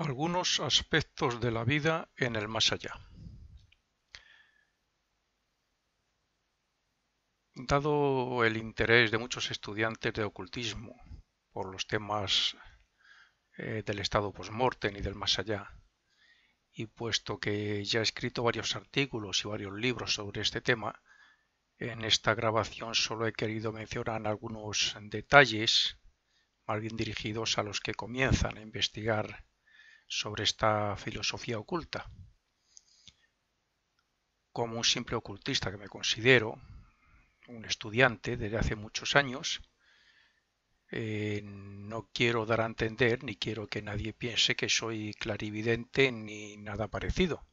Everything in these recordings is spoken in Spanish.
Algunos aspectos de la vida en el más allá. Dado el interés de muchos estudiantes de ocultismo por los temas del estado post-mortem y del más allá, y puesto que ya he escrito varios artículos y varios libros sobre este tema, en esta grabación solo he querido mencionar algunos detalles, más bien dirigidos a los que comienzan a investigar sobre esta filosofía oculta. Como un simple ocultista que me considero, un estudiante desde hace muchos años, no quiero dar a entender ni quiero que nadie piense que soy clarividente ni nada parecido.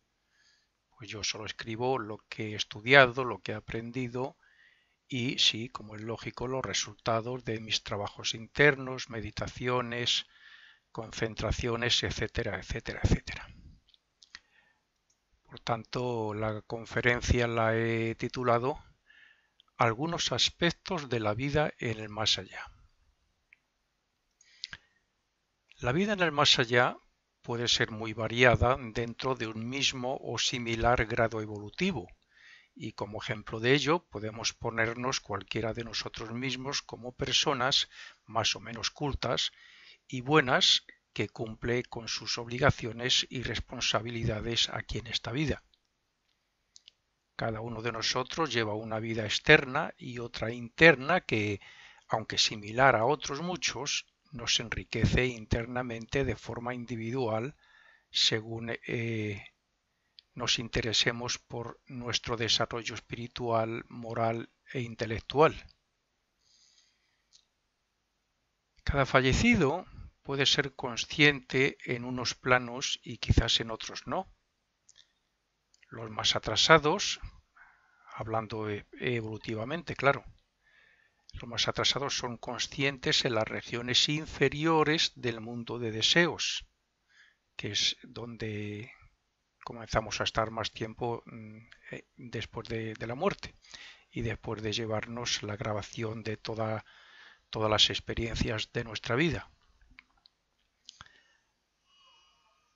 Pues yo solo escribo lo que he estudiado, lo que he aprendido y sí, como es lógico, los resultados de mis trabajos internos, meditaciones, concentraciones, etcétera, etcétera, etcétera. Por tanto, la conferencia la he titulado Algunos aspectos de la vida en el más allá. La vida en el más allá puede ser muy variada dentro de un mismo o similar grado evolutivo, y como ejemplo de ello podemos ponernos cualquiera de nosotros mismos como personas más o menos cultas y buenas que cumple con sus obligaciones y responsabilidades aquí en esta vida. Cada uno de nosotros lleva una vida externa y otra interna que, aunque similar a otros muchos, nos enriquece internamente de forma individual según nos interesemos por nuestro desarrollo espiritual, moral e intelectual. Cada fallecido puede ser consciente en unos planos y quizás en otros no. Los más atrasados, hablando evolutivamente, claro, los más atrasados son conscientes en las regiones inferiores del mundo de deseos, que es donde comenzamos a estar más tiempo después de la muerte y después de llevarnos la grabación de todas las experiencias de nuestra vida.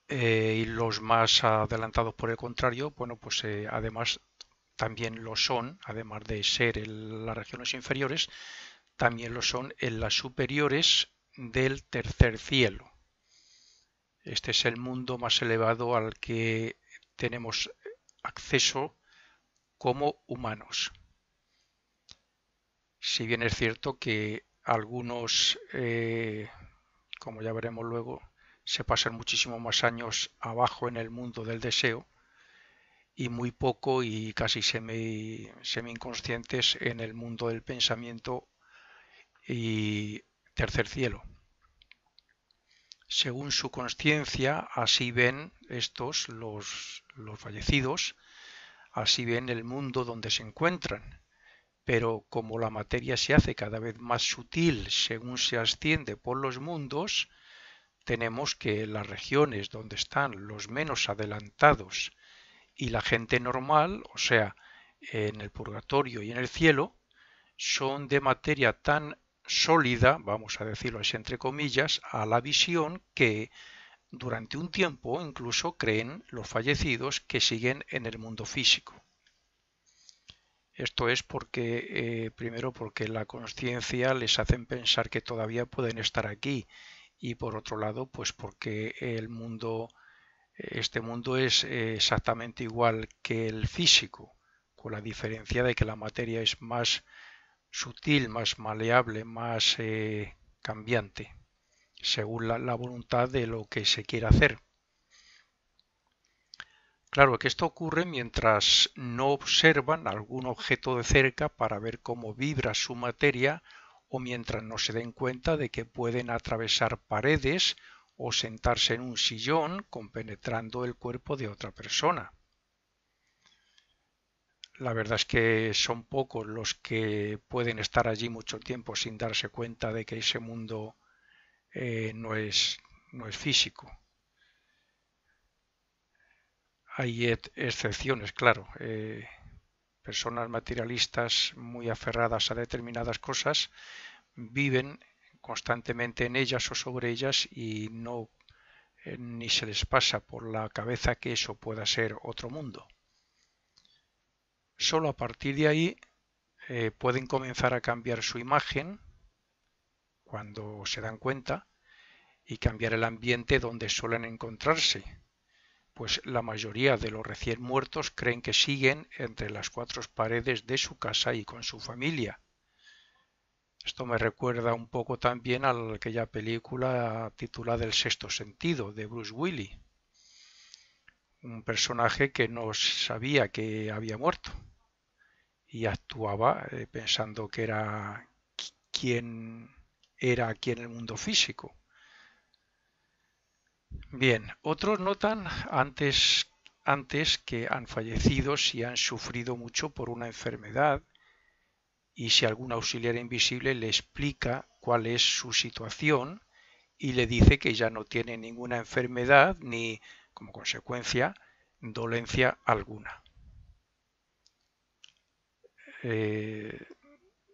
Y los más adelantados, por el contrario, bueno, pues además también lo son, además de ser en las regiones inferiores, también lo son en las superiores del tercer cielo. Este es el mundo más elevado al que tenemos acceso como humanos. Si bien es cierto que algunos, como ya veremos luego, se pasan muchísimo más años abajo en el mundo del deseo y muy poco y casi semi-inconscientes en el mundo del pensamiento y tercer cielo. Según su conciencia, así ven estos, los fallecidos, así ven el mundo donde se encuentran. Pero como la materia se hace cada vez más sutil según se asciende por los mundos, tenemos que las regiones donde están los menos adelantados y la gente normal, o sea, en el purgatorio y en el cielo, son de materia tan sólida, vamos a decirlo así entre comillas, a la visión que durante un tiempo incluso creen los fallecidos que siguen en el mundo físico. Esto es porque, primero, porque la conciencia les hacen pensar que todavía pueden estar aquí y por otro lado, pues porque este mundo es exactamente igual que el físico, con la diferencia de que la materia es más sutil, más maleable, más cambiante, según la voluntad de lo que se quiera hacer. Claro que esto ocurre mientras no observan algún objeto de cerca para ver cómo vibra su materia o mientras no se den cuenta de que pueden atravesar paredes o sentarse en un sillón compenetrando el cuerpo de otra persona. La verdad es que son pocos los que pueden estar allí mucho tiempo sin darse cuenta de que ese mundo no es físico. Hay excepciones, claro. Personas materialistas muy aferradas a determinadas cosas viven constantemente en ellas o sobre ellas y no ni se les pasa por la cabeza que eso pueda ser otro mundo. Solo a partir de ahí pueden comenzar a cambiar su imagen cuando se dan cuenta y cambiar el ambiente donde suelen encontrarse, pues la mayoría de los recién muertos creen que siguen entre las cuatro paredes de su casa y con su familia. Esto me recuerda un poco también a aquella película titulada El sexto sentido de Bruce Willis, un personaje que no sabía que había muerto y actuaba pensando que era quien era aquí en el mundo físico. Bien, otros notan antes que han fallecido si han sufrido mucho por una enfermedad y si algún auxiliar invisible le explica cuál es su situación y le dice que ya no tiene ninguna enfermedad ni, como consecuencia, dolencia alguna.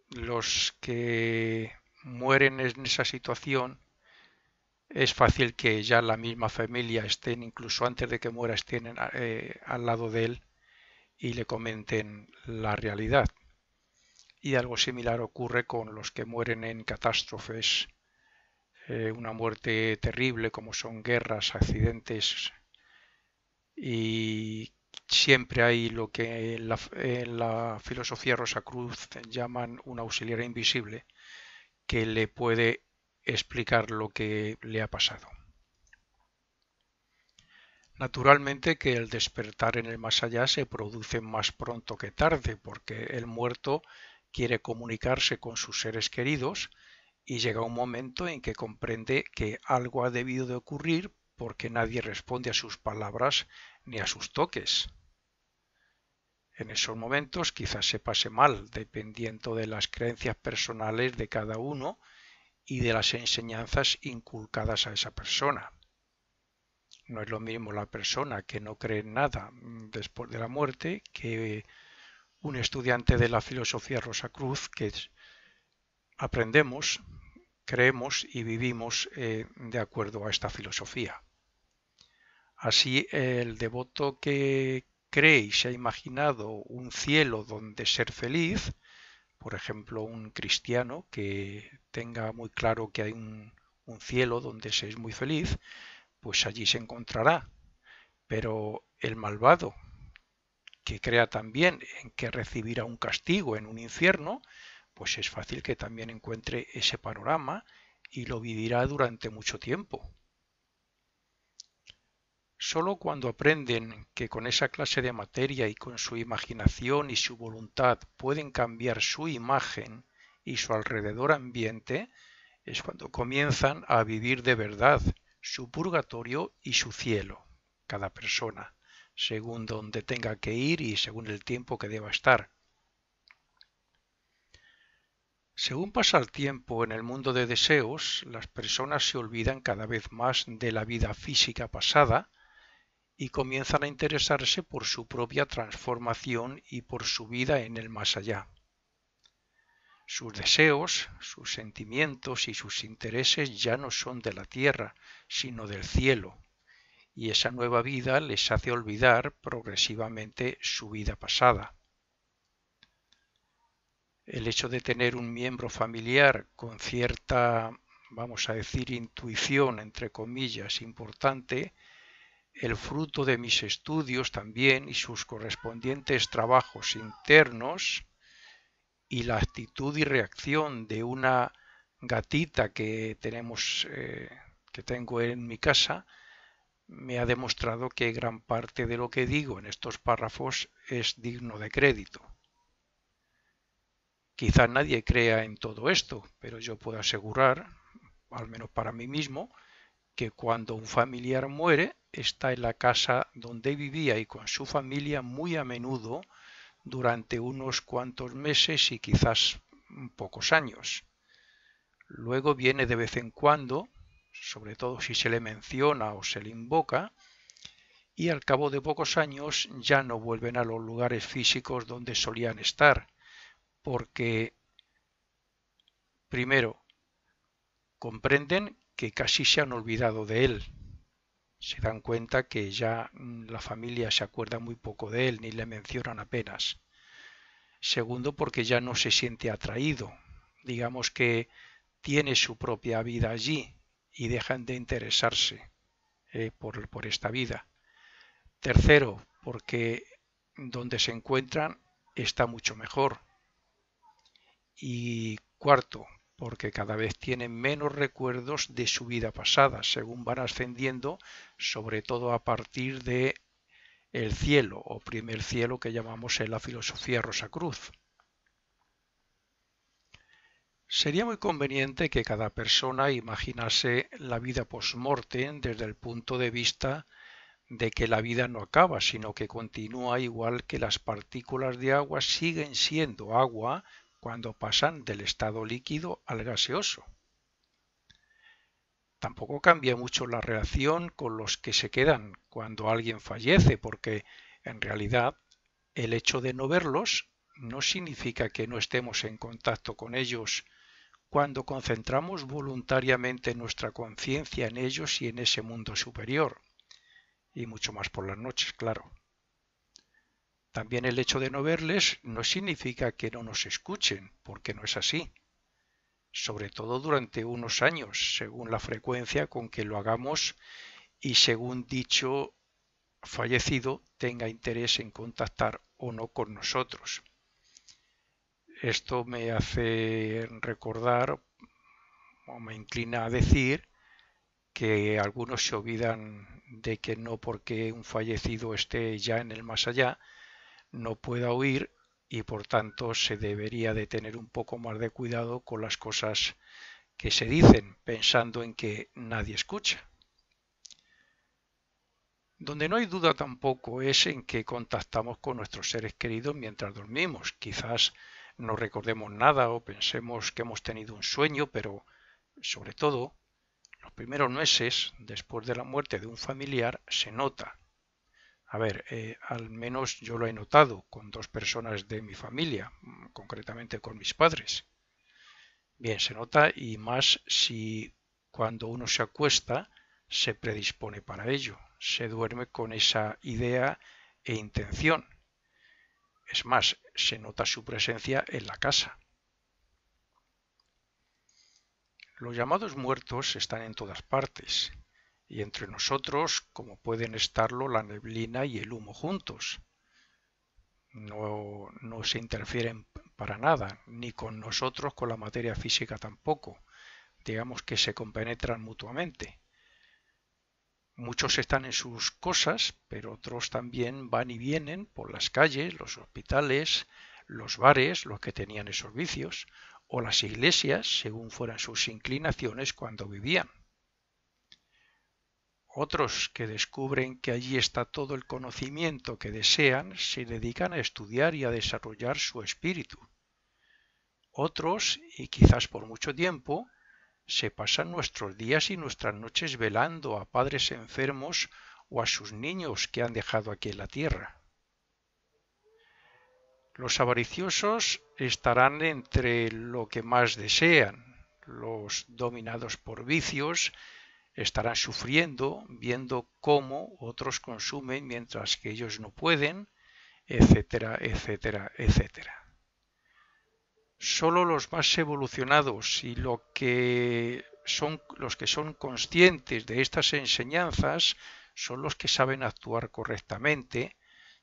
Los que mueren en esa situación es fácil que ya la misma familia estén, incluso antes de que muera, estén al lado de él y le comenten la realidad. Y algo similar ocurre con los que mueren en catástrofes, una muerte terrible como son guerras, accidentes, y siempre hay lo que en la filosofía Rosacruz llaman un auxiliar invisible que le puede explicar lo que le ha pasado. Naturalmente que el despertar en el más allá se produce más pronto que tarde, porque el muerto quiere comunicarse con sus seres queridos y llega un momento en que comprende que algo ha debido de ocurrir porque nadie responde a sus palabras ni a sus toques. En esos momentos quizás se pase mal, dependiendo de las creencias personales de cada uno y de las enseñanzas inculcadas a esa persona. No es lo mismo la persona que no cree en nada después de la muerte que un estudiante de la filosofía Rosacruz que aprendemos, creemos y vivimos de acuerdo a esta filosofía. Así, el devoto que cree y se ha imaginado un cielo donde ser feliz, por ejemplo, un cristiano que tenga muy claro que hay un cielo donde se es muy feliz, pues allí se encontrará. Pero el malvado, que crea también en que recibirá un castigo en un infierno, pues es fácil que también encuentre ese panorama y lo vivirá durante mucho tiempo. Solo cuando aprenden que con esa clase de materia y con su imaginación y su voluntad pueden cambiar su imagen y su alrededor ambiente, es cuando comienzan a vivir de verdad su purgatorio y su cielo, cada persona, según donde tenga que ir y según el tiempo que deba estar. Según pasa el tiempo en el mundo de deseos, las personas se olvidan cada vez más de la vida física pasada y comienzan a interesarse por su propia transformación y por su vida en el más allá. Sus deseos, sus sentimientos y sus intereses ya no son de la tierra, sino del cielo, y esa nueva vida les hace olvidar progresivamente su vida pasada. El hecho de tener un miembro familiar con cierta, vamos a decir, intuición, entre comillas, importante, el fruto de mis estudios también y sus correspondientes trabajos internos y la actitud y reacción de una gatita que tengo en mi casa me ha demostrado que gran parte de lo que digo en estos párrafos es digno de crédito. Quizá nadie crea en todo esto, pero yo puedo asegurar, al menos para mí mismo, que cuando un familiar muere está en la casa donde vivía y con su familia muy a menudo durante unos cuantos meses y quizás pocos años. Luego viene de vez en cuando, sobre todo si se le menciona o se le invoca, y al cabo de pocos años ya no vuelven a los lugares físicos donde solían estar, porque primero comprenden que casi se han olvidado de él, Se dan cuenta que ya la familia se acuerda muy poco de él, ni le mencionan apenas. Segundo, porque ya no se siente atraído. Digamos que tiene su propia vida allí y dejan de interesarse por esta vida. Tercero, porque donde se encuentran está mucho mejor. Y cuarto, porque cada vez tienen menos recuerdos de su vida pasada, según van ascendiendo, sobre todo a partir de el cielo o primer cielo que llamamos en la filosofía Rosacruz. Sería muy conveniente que cada persona imaginase la vida post-mortem desde el punto de vista de que la vida no acaba, sino que continúa igual que las partículas de agua siguen siendo agua cuando pasan del estado líquido al gaseoso. Tampoco cambia mucho la relación con los que se quedan cuando alguien fallece, porque en realidad el hecho de no verlos no significa que no estemos en contacto con ellos cuando concentramos voluntariamente nuestra conciencia en ellos y en ese mundo superior, y mucho más por las noches, claro. También el hecho de no verles no significa que no nos escuchen, porque no es así, sobre todo durante unos años, según la frecuencia con que lo hagamos y según dicho fallecido tenga interés en contactar o no con nosotros. Esto me hace recordar o me inclina a decir que algunos se olvidan de que no porque un fallecido esté ya en el más allá, no pueda oír y por tanto se debería de tener un poco más de cuidado con las cosas que se dicen pensando en que nadie escucha. Donde no hay duda tampoco es en que contactamos con nuestros seres queridos mientras dormimos. Quizás no recordemos nada o pensemos que hemos tenido un sueño, pero sobre todo los primeros meses después de la muerte de un familiar se nota. A ver, al menos yo lo he notado con dos personas de mi familia, concretamente con mis padres. Bien, se nota y más si cuando uno se acuesta se predispone para ello, se duerme con esa idea e intención. Es más, se nota su presencia en la casa. Los llamados muertos están en todas partes, y entre nosotros como pueden estarlo la neblina y el humo juntos. No se interfieren para nada, ni con nosotros con la materia física tampoco. Digamos que se compenetran mutuamente. Muchos están en sus cosas, pero otros también van y vienen por las calles, los hospitales, los bares, los que tenían esos vicios, o las iglesias, según fueran sus inclinaciones cuando vivían. Otros que descubren que allí está todo el conocimiento que desean, se dedican a estudiar y a desarrollar su espíritu. Otros, y quizás por mucho tiempo, se pasan nuestros días y nuestras noches velando a padres enfermos o a sus niños que han dejado aquí en la tierra. Los avariciosos estarán entre lo que más desean. Los dominados por vicios estarán sufriendo, viendo cómo otros consumen mientras que ellos no pueden, etcétera, etcétera, etcétera. Solo los más evolucionados y los que son conscientes de estas enseñanzas son los que saben actuar correctamente,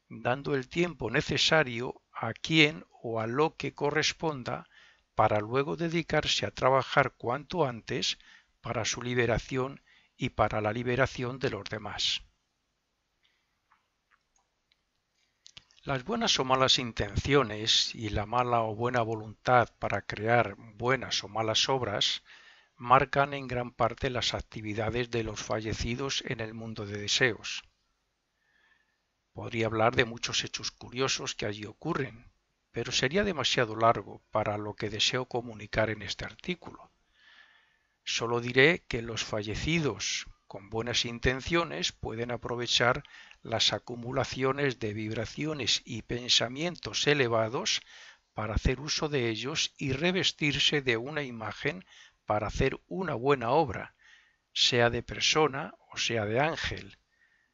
dando el tiempo necesario a quien o a lo que corresponda para luego dedicarse a trabajar cuanto antes para su liberación y para la liberación de los demás. Las buenas o malas intenciones y la mala o buena voluntad para crear buenas o malas obras marcan en gran parte las actividades de los fallecidos en el mundo de deseos. Podría hablar de muchos hechos curiosos que allí ocurren, pero sería demasiado largo para lo que deseo comunicar en este artículo. Solo diré que los fallecidos con buenas intenciones pueden aprovechar las acumulaciones de vibraciones y pensamientos elevados para hacer uso de ellos y revestirse de una imagen para hacer una buena obra, sea de persona o sea de ángel,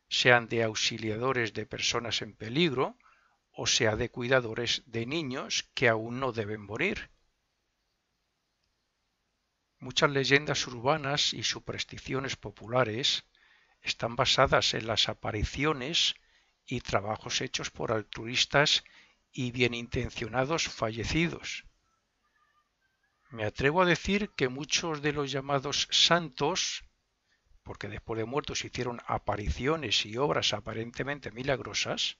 sean de auxiliadores de personas en peligro o sea de cuidadores de niños que aún no deben morir. Muchas leyendas urbanas y supersticiones populares están basadas en las apariciones y trabajos hechos por altruistas y bienintencionados fallecidos. Me atrevo a decir que muchos de los llamados santos, porque después de muertos hicieron apariciones y obras aparentemente milagrosas,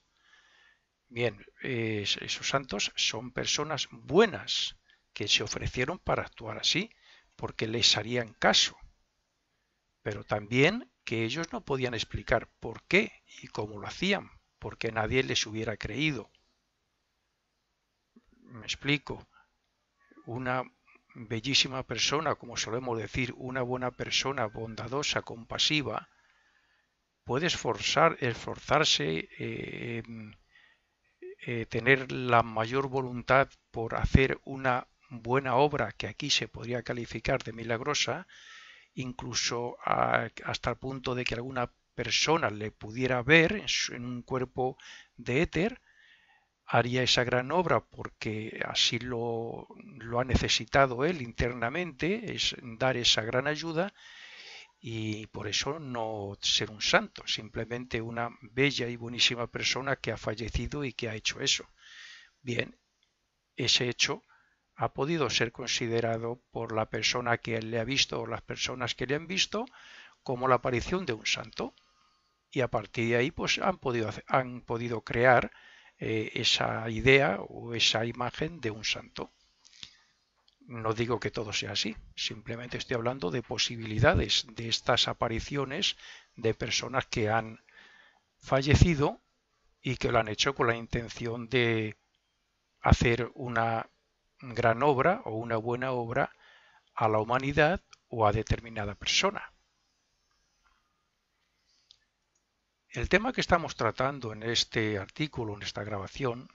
bien, esos santos son personas buenas que se ofrecieron para actuar así, porque les harían caso, pero también que ellos no podían explicar por qué y cómo lo hacían, porque nadie les hubiera creído. Me explico, una bellísima persona, como solemos decir, una buena persona, bondadosa, compasiva, puede esforzarse, tener la mayor voluntad por hacer una buena obra que aquí se podría calificar de milagrosa, incluso hasta el punto de que alguna persona le pudiera ver en un cuerpo de éter, haría esa gran obra porque así lo ha necesitado él internamente, es dar esa gran ayuda y por eso no ser un santo, simplemente una bella y buenísima persona que ha fallecido y que ha hecho eso. Bien, ese hecho ha podido ser considerado por la persona que le ha visto o las personas que le han visto como la aparición de un santo y a partir de ahí pues han podido crear esa idea o esa imagen de un santo. No digo que todo sea así, simplemente estoy hablando de posibilidades de estas apariciones de personas que han fallecido y que lo han hecho con la intención de hacer una gran obra o una buena obra a la humanidad o a determinada persona. El tema que estamos tratando en este artículo, en esta grabación,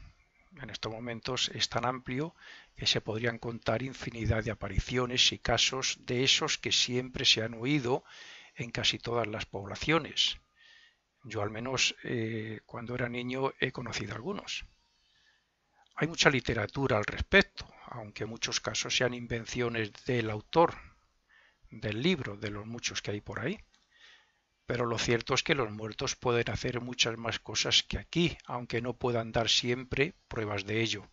en estos momentos es tan amplio que se podrían contar infinidad de apariciones y casos de esos que siempre se han oído en casi todas las poblaciones. Yo al menos cuando era niño he conocido algunos. Hay mucha literatura al respecto, aunque en muchos casos sean invenciones del autor del libro, de los muchos que hay por ahí. Pero lo cierto es que los muertos pueden hacer muchas más cosas que aquí, aunque no puedan dar siempre pruebas de ello.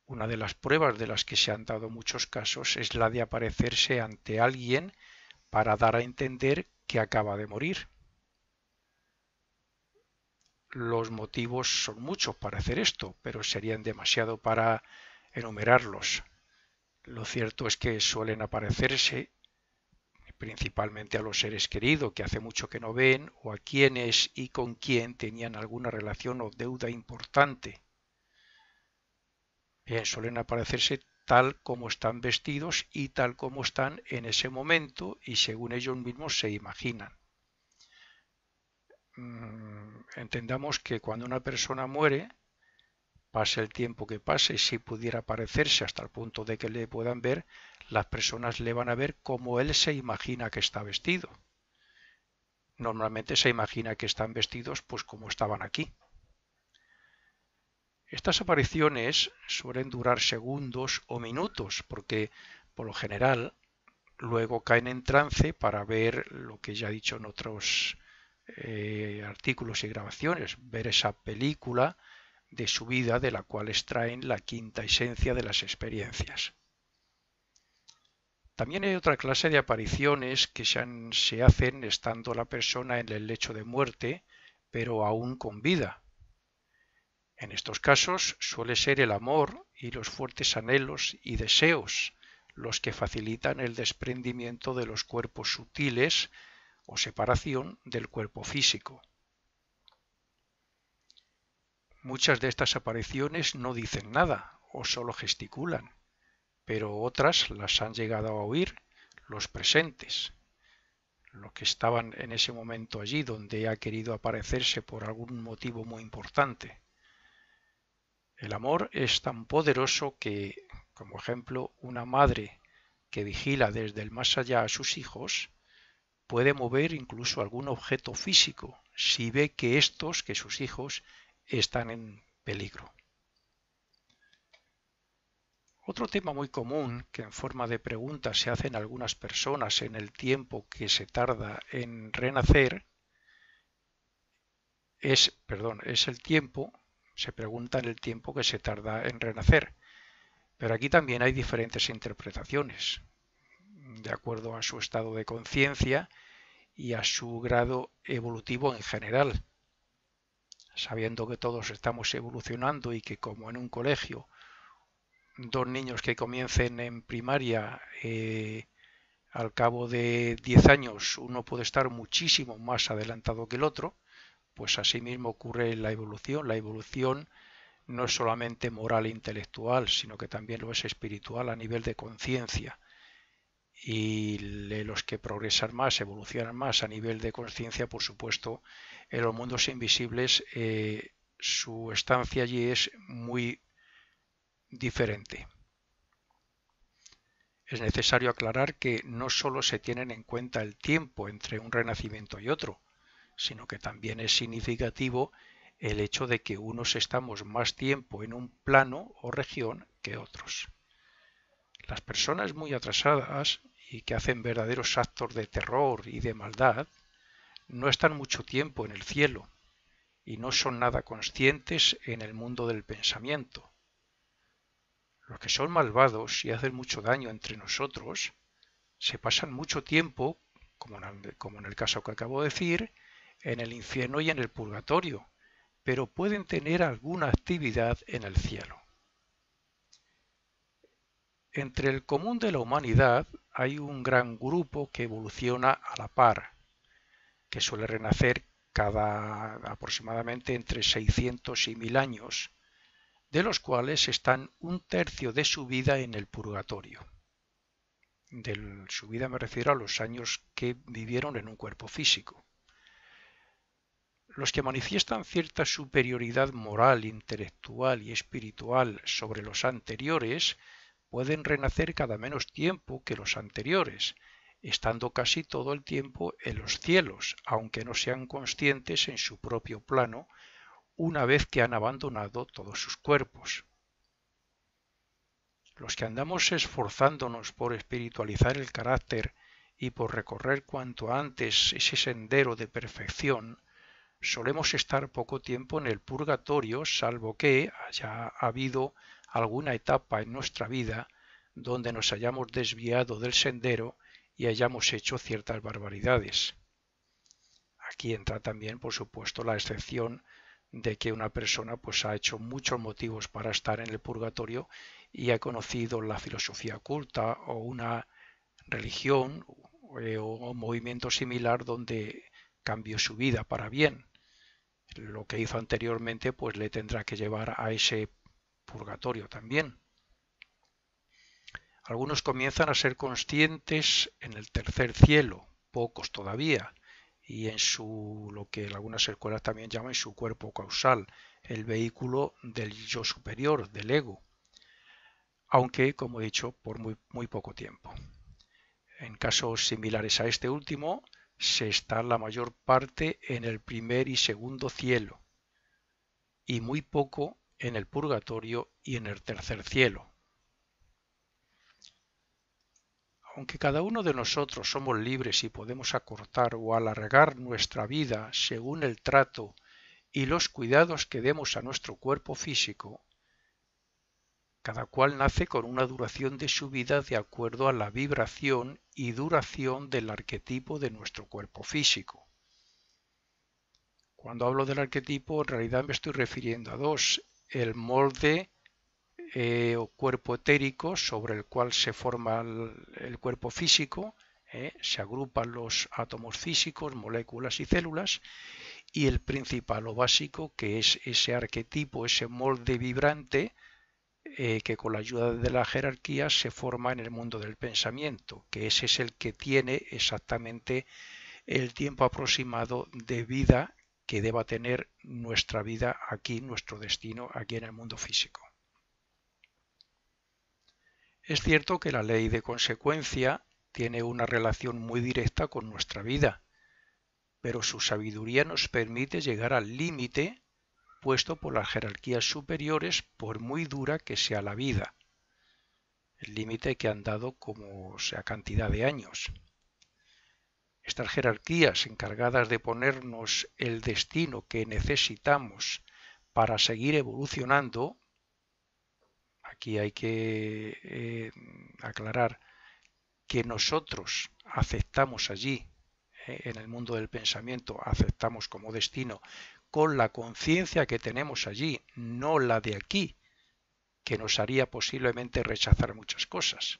Una de las pruebas de las que se han dado muchos casos es la de aparecerse ante alguien para dar a entender que acaba de morir. Los motivos son muchos para hacer esto, pero serían demasiado para enumerarlos. Lo cierto es que suelen aparecerse principalmente a los seres queridos que hace mucho que no ven o a quienes y con quien tenían alguna relación o deuda importante. Bien, suelen aparecerse tal como están vestidos y tal como están en ese momento y según ellos mismos se imaginan. Entendamos que cuando una persona muere, pase el tiempo que pase, si pudiera parecerse hasta el punto de que le puedan ver, las personas le van a ver como él se imagina que está vestido. Normalmente se imagina que están vestidos pues como estaban aquí. Estas apariciones suelen durar segundos o minutos porque por lo general luego caen en trance para ver lo que ya he dicho en otros artículos y grabaciones, ver esa película de su vida de la cual extraen la quinta esencia de las experiencias. También hay otra clase de apariciones que se hacen estando la persona en el lecho de muerte, pero aún con vida. En estos casos suele ser el amor y los fuertes anhelos y deseos los que facilitan el desprendimiento de los cuerpos sutiles o separación del cuerpo físico. Muchas de estas apariciones no dicen nada o solo gesticulan, pero otras las han llegado a oír los presentes, los que estaban en ese momento allí donde ha querido aparecerse por algún motivo muy importante. El amor es tan poderoso que, como ejemplo, una madre que vigila desde el más allá a sus hijos, puede mover incluso algún objeto físico si ve que sus hijos, están en peligro. Otro tema muy común que en forma de pregunta se hacen algunas personas en el tiempo que se tarda en renacer es el tiempo, se pregunta en el tiempo que se tarda en renacer. Pero aquí también hay diferentes interpretaciones, de acuerdo a su estado de conciencia y a su grado evolutivo en general. Sabiendo que todos estamos evolucionando y que como en un colegio, dos niños que comiencen en primaria, al cabo de 10 años uno puede estar muchísimo más adelantado que el otro, pues así mismo ocurre en la evolución. La evolución no es solamente moral e intelectual, sino que también lo es espiritual a nivel de conciencia. Y los que progresan más, evolucionan más a nivel de conciencia, por supuesto, en los mundos invisibles su estancia allí es muy diferente. Es necesario aclarar que no solo se tienen en cuenta el tiempo entre un renacimiento y otro, sino que también es significativo el hecho de que unos estamos más tiempo en un plano o región que otros. Las personas muy atrasadas y que hacen verdaderos actos de terror y de maldad no están mucho tiempo en el cielo y no son nada conscientes en el mundo del pensamiento. Los que son malvados y hacen mucho daño entre nosotros se pasan mucho tiempo, como en el caso que acabo de decir, en el infierno y en el purgatorio, pero pueden tener alguna actividad en el cielo. Entre el común de la humanidad hay un gran grupo que evoluciona a la par, que suele renacer cada aproximadamente entre 600 y 1000 años, de los cuales están un tercio de su vida en el purgatorio. De su vida me refiero a los años que vivieron en un cuerpo físico. Los que manifiestan cierta superioridad moral, intelectual y espiritual sobre los anteriores pueden renacer cada menos tiempo que los anteriores, estando casi todo el tiempo en los cielos, aunque no sean conscientes en su propio plano, una vez que han abandonado todos sus cuerpos. Los que andamos esforzándonos por espiritualizar el carácter y por recorrer cuanto antes ese sendero de perfección, solemos estar poco tiempo en el purgatorio, salvo que haya habido alguna etapa en nuestra vida donde nos hayamos desviado del sendero y hayamos hecho ciertas barbaridades. Aquí entra también, por supuesto, la excepción de que una persona pues ha hecho muchos motivos para estar en el purgatorio y ha conocido la filosofía oculta o una religión o un movimiento similar donde cambió su vida para bien. Lo que hizo anteriormente pues le tendrá que llevar a ese purgatorio también. Algunos comienzan a ser conscientes en el tercer cielo, pocos todavía, y en lo que algunas escuelas también llaman su cuerpo causal, el vehículo del yo superior, del ego, aunque, como he dicho, por muy poco tiempo. En casos similares a este último, se está la mayor parte en el primer y segundo cielo, y muy poco en el purgatorio y en el tercer cielo. Aunque cada uno de nosotros somos libres y podemos acortar o alargar nuestra vida según el trato y los cuidados que demos a nuestro cuerpo físico, cada cual nace con una duración de su vida de acuerdo a la vibración y duración del arquetipo de nuestro cuerpo físico. Cuando hablo del arquetipo, en realidad me estoy refiriendo a dos: el molde o cuerpo etérico sobre el cual se forma el cuerpo físico, se agrupan los átomos físicos, moléculas y células, y el principal o básico, que es ese arquetipo, ese molde vibrante que con la ayuda de la jerarquía se forma en el mundo del pensamiento, que ese es el que tiene exactamente el tiempo aproximado de vida que deba tener nuestra vida aquí, nuestro destino aquí en el mundo físico. Es cierto que la ley de consecuencia tiene una relación muy directa con nuestra vida, pero su sabiduría nos permite llegar al límite puesto por las jerarquías superiores por muy dura que sea la vida, el límite que han dado como sea cantidad de años. Estas jerarquías encargadas de ponernos el destino que necesitamos para seguir evolucionando, aquí hay que aclarar que nosotros aceptamos allí, en el mundo del pensamiento, aceptamos como destino con la conciencia que tenemos allí, no la de aquí, que nos haría posiblemente rechazar muchas cosas.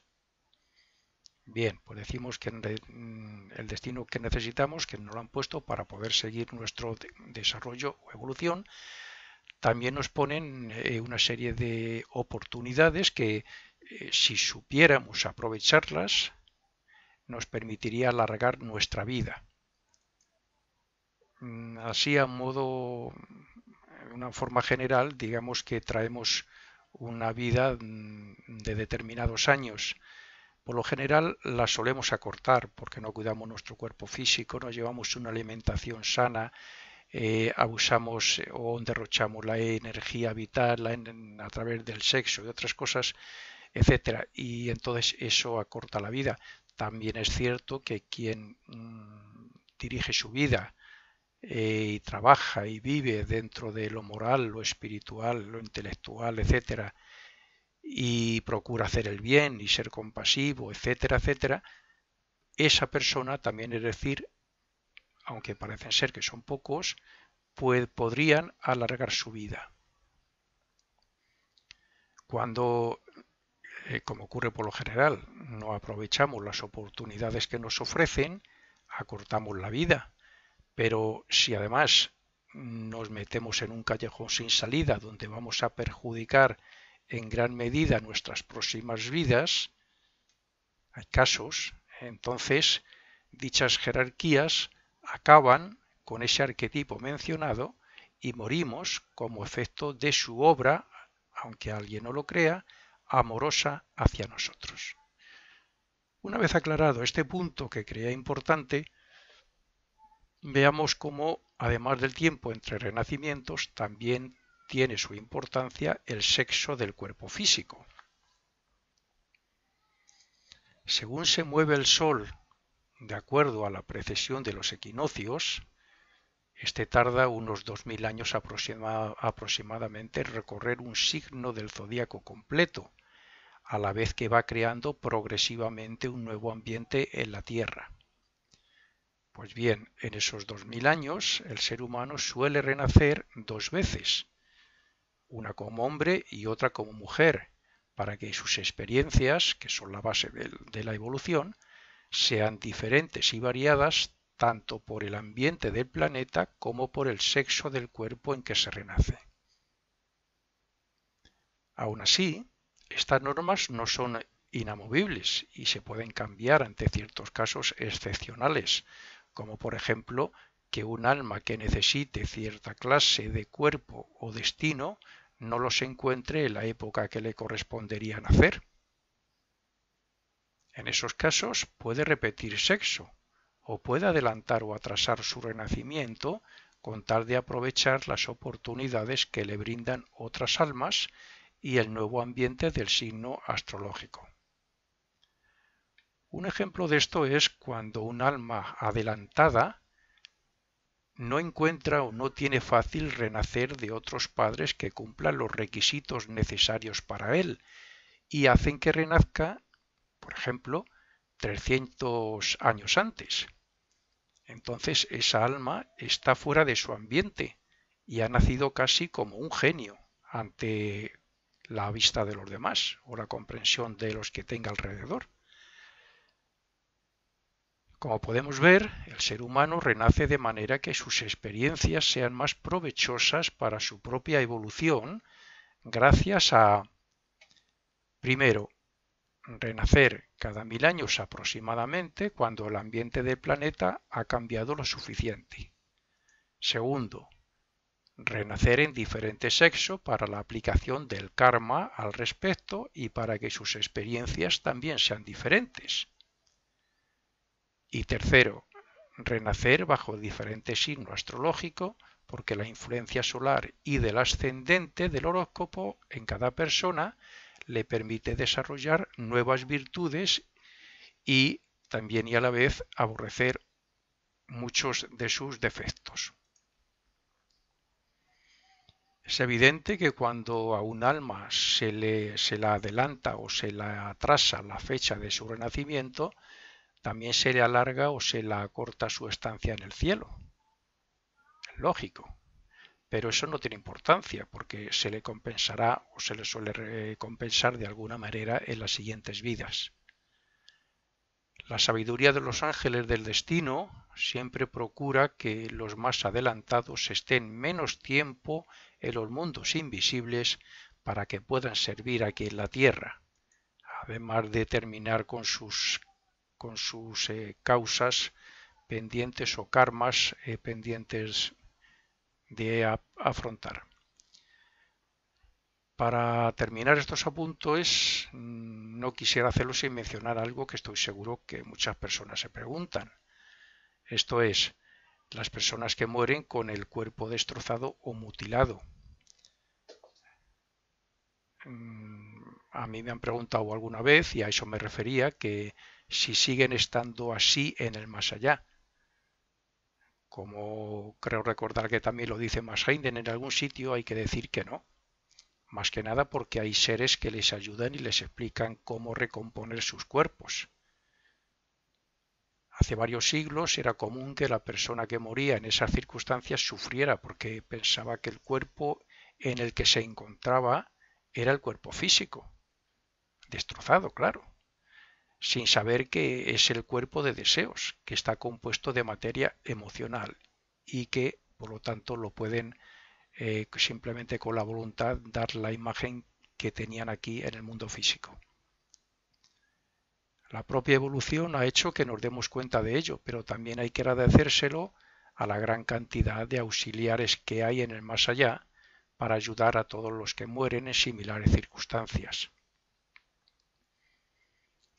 Bien, pues decimos que el destino que necesitamos, que nos lo han puesto para poder seguir nuestro desarrollo o evolución, también nos ponen una serie de oportunidades que si supiéramos aprovecharlas, nos permitiría alargar nuestra vida. Así a modo, una forma general, digamos que traemos una vida de determinados años. Por lo general la solemos acortar porque no cuidamos nuestro cuerpo físico, no llevamos una alimentación sana, abusamos o derrochamos la energía vital a través del sexo y otras cosas, etcétera. Y entonces eso acorta la vida. También es cierto que quien dirige su vida y trabaja y vive dentro de lo moral, lo espiritual, lo intelectual, etcétera, y procura hacer el bien y ser compasivo, etcétera, etcétera, esa persona también, es decir, aunque parecen ser que son pocos, podrían alargar su vida. Cuando, como ocurre por lo general, no aprovechamos las oportunidades que nos ofrecen, acortamos la vida. Pero si además nos metemos en un callejón sin salida donde vamos a perjudicar en gran medida nuestras próximas vidas, hay casos, entonces dichas jerarquías acaban con ese arquetipo mencionado y morimos como efecto de su obra, aunque alguien no lo crea, amorosa hacia nosotros. Una vez aclarado este punto que creía importante, veamos cómo, además del tiempo entre renacimientos, también tiene su importancia el sexo del cuerpo físico. Según se mueve el Sol, de acuerdo a la precesión de los equinoccios, este tarda unos 2000 años aproximadamente en recorrer un signo del zodíaco completo, a la vez que va creando progresivamente un nuevo ambiente en la Tierra. Pues bien, en esos 2000 años el ser humano suele renacer dos veces, una como hombre y otra como mujer, para que sus experiencias, que son la base de la evolución, sean diferentes y variadas tanto por el ambiente del planeta como por el sexo del cuerpo en que se renace. Aún así, estas normas no son inamovibles y se pueden cambiar ante ciertos casos excepcionales, como por ejemplo que un alma que necesite cierta clase de cuerpo o destino no los encuentre en la época que le correspondería nacer. En esos casos puede repetir sexo o puede adelantar o atrasar su renacimiento con tal de aprovechar las oportunidades que le brindan otras almas y el nuevo ambiente del signo astrológico. Un ejemplo de esto es cuando un alma adelantada no encuentra o no tiene fácil renacer de otros padres que cumplan los requisitos necesarios para él y hacen que renazca, por ejemplo, 300 años antes. Entonces esa alma está fuera de su ambiente y ha nacido casi como un genio ante la vista de los demás o la comprensión de los que tenga alrededor. Como podemos ver, el ser humano renace de manera que sus experiencias sean más provechosas para su propia evolución gracias a, primero, renacer cada 1000 años aproximadamente cuando el ambiente del planeta ha cambiado lo suficiente. Segundo, renacer en diferente sexo para la aplicación del karma al respecto y para que sus experiencias también sean diferentes. Y tercero, renacer bajo diferente signo astrológico, porque la influencia solar y del ascendente del horóscopo en cada persona le permite desarrollar nuevas virtudes y también y a la vez aborrecer muchos de sus defectos. Es evidente que cuando a un alma se la adelanta o se la atrasa la fecha de su renacimiento, también se le alarga o se la acorta su estancia en el cielo. Es lógico. Pero eso no tiene importancia porque se le compensará o se le suele compensar de alguna manera en las siguientes vidas. La sabiduría de los ángeles del destino siempre procura que los más adelantados estén menos tiempo en los mundos invisibles para que puedan servir aquí en la tierra, además de terminar con sus causas pendientes o karmas pendientes de afrontar. Para terminar estos apuntes, no quisiera hacerlo sin mencionar algo que estoy seguro que muchas personas se preguntan. Esto es, las personas que mueren con el cuerpo destrozado o mutilado. A mí me han preguntado alguna vez, y a eso me refería, que si siguen estando así en el más allá. Como creo recordar que también lo dice Max Heiden en algún sitio, hay que decir que no. Más que nada porque hay seres que les ayudan y les explican cómo recomponer sus cuerpos. Hace varios siglos era común que la persona que moría en esas circunstancias sufriera porque pensaba que el cuerpo en el que se encontraba era el cuerpo físico, destrozado, claro, sin saber que es el cuerpo de deseos, que está compuesto de materia emocional y que, por lo tanto, lo pueden simplemente con la voluntad dar la imagen que tenían aquí en el mundo físico. La propia evolución ha hecho que nos demos cuenta de ello, pero también hay que agradecérselo a la gran cantidad de auxiliares que hay en el más allá para ayudar a todos los que mueren en similares circunstancias.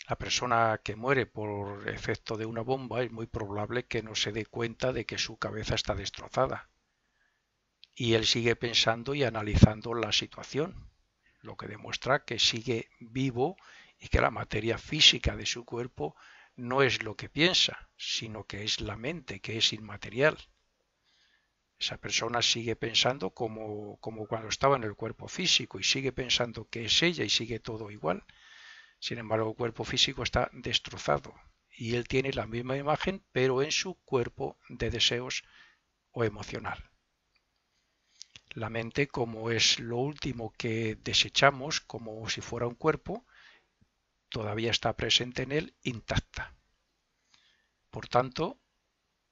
La persona que muere por efecto de una bomba es muy probable que no se dé cuenta de que su cabeza está destrozada. Y él sigue pensando y analizando la situación, lo que demuestra que sigue vivo y que la materia física de su cuerpo no es lo que piensa, sino que es la mente, que es inmaterial. Esa persona sigue pensando como cuando estaba en el cuerpo físico y sigue pensando que es ella y sigue todo igual. Sin embargo, el cuerpo físico está destrozado y él tiene la misma imagen, pero en su cuerpo de deseos o emocional. La mente, como es lo último que desechamos, como si fuera un cuerpo, todavía está presente en él intacta. Por tanto,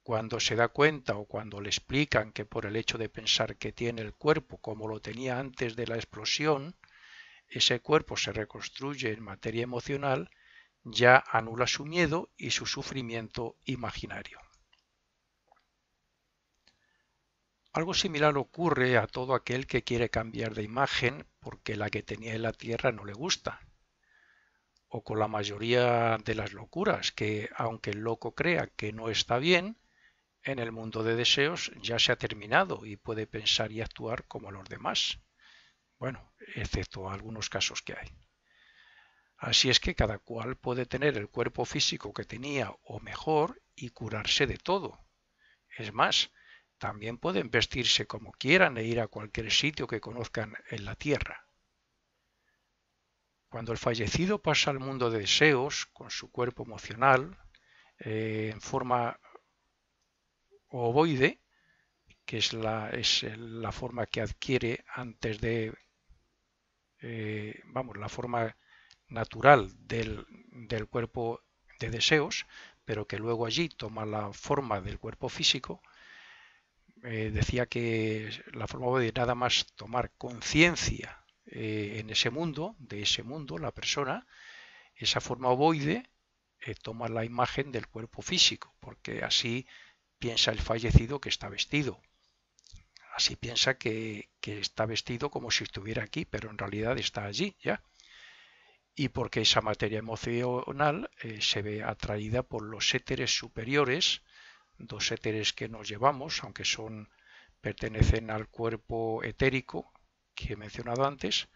cuando se da cuenta o cuando le explican que por el hecho de pensar que tiene el cuerpo como lo tenía antes de la explosión, ese cuerpo se reconstruye en materia emocional, ya anula su miedo y su sufrimiento imaginario. Algo similar ocurre a todo aquel que quiere cambiar de imagen porque la que tenía en la tierra no le gusta. O con la mayoría de las locuras, que aunque el loco crea que no está bien, en el mundo de deseos ya se ha terminado y puede pensar y actuar como los demás. Bueno, excepto algunos casos que hay. Así es que cada cual puede tener el cuerpo físico que tenía o mejor y curarse de todo. Es más, también pueden vestirse como quieran e ir a cualquier sitio que conozcan en la tierra. Cuando el fallecido pasa al mundo de deseos con su cuerpo emocional en forma ovoide, que es la forma que adquiere antes de, la forma natural del cuerpo de deseos, pero que luego allí toma la forma del cuerpo físico. Decía que la forma de nada más tomar conciencia en ese mundo, de ese mundo, la persona, esa forma ovoide toma la imagen del cuerpo físico, porque así piensa el fallecido que está vestido. así piensa que está vestido como si estuviera aquí, pero en realidad está allí ya. Y porque esa materia emocional se ve atraída por los éteres superiores, dos éteres que nos llevamos, aunque pertenecen al cuerpo etérico que he mencionado antes,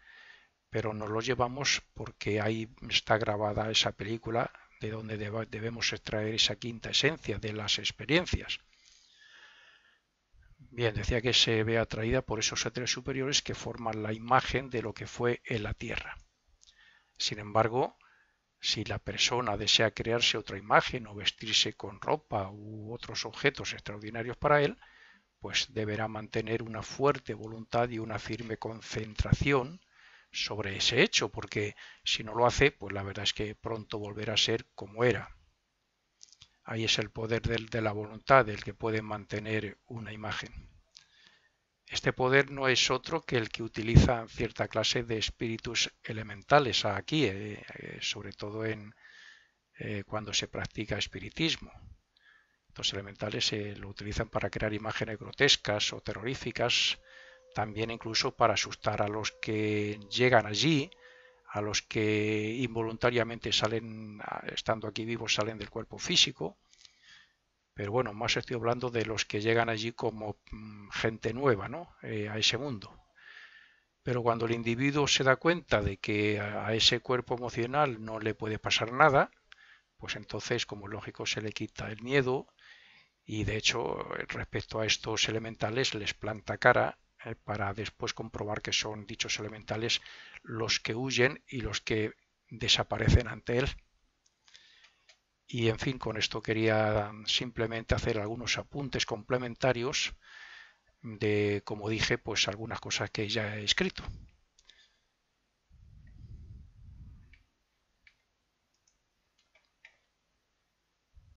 pero nos los llevamos porque ahí está grabada esa película de donde debemos extraer esa quinta esencia de las experiencias. Bien, decía que se ve atraída por esos éteres superiores que forman la imagen de lo que fue en la Tierra. Sin embargo, si la persona desea crearse otra imagen o vestirse con ropa u otros objetos extraordinarios para él, pues deberá mantener una fuerte voluntad y una firme concentración sobre ese hecho, porque si no lo hace, pues la verdad es que pronto volverá a ser como era. Ahí es el poder de la voluntad el que puede mantener una imagen. Este poder no es otro que el que utilizan cierta clase de espíritus elementales aquí, sobre todo cuando se practica espiritismo. Los elementales lo utilizan para crear imágenes grotescas o terroríficas, también incluso para asustar a los que llegan allí, a los que involuntariamente salen, estando aquí vivos, salen del cuerpo físico. Pero bueno, más estoy hablando de los que llegan allí como gente nueva, ¿no? A ese mundo. Pero cuando el individuo se da cuenta de que a ese cuerpo emocional no le puede pasar nada, pues entonces, como es lógico, se le quita el miedo y de hecho, respecto a estos elementales, les planta cara para después comprobar que son dichos elementales los que huyen y los que desaparecen ante él. Y en fin, con esto quería simplemente hacer algunos apuntes complementarios de, como dije, pues algunas cosas que ya he escrito.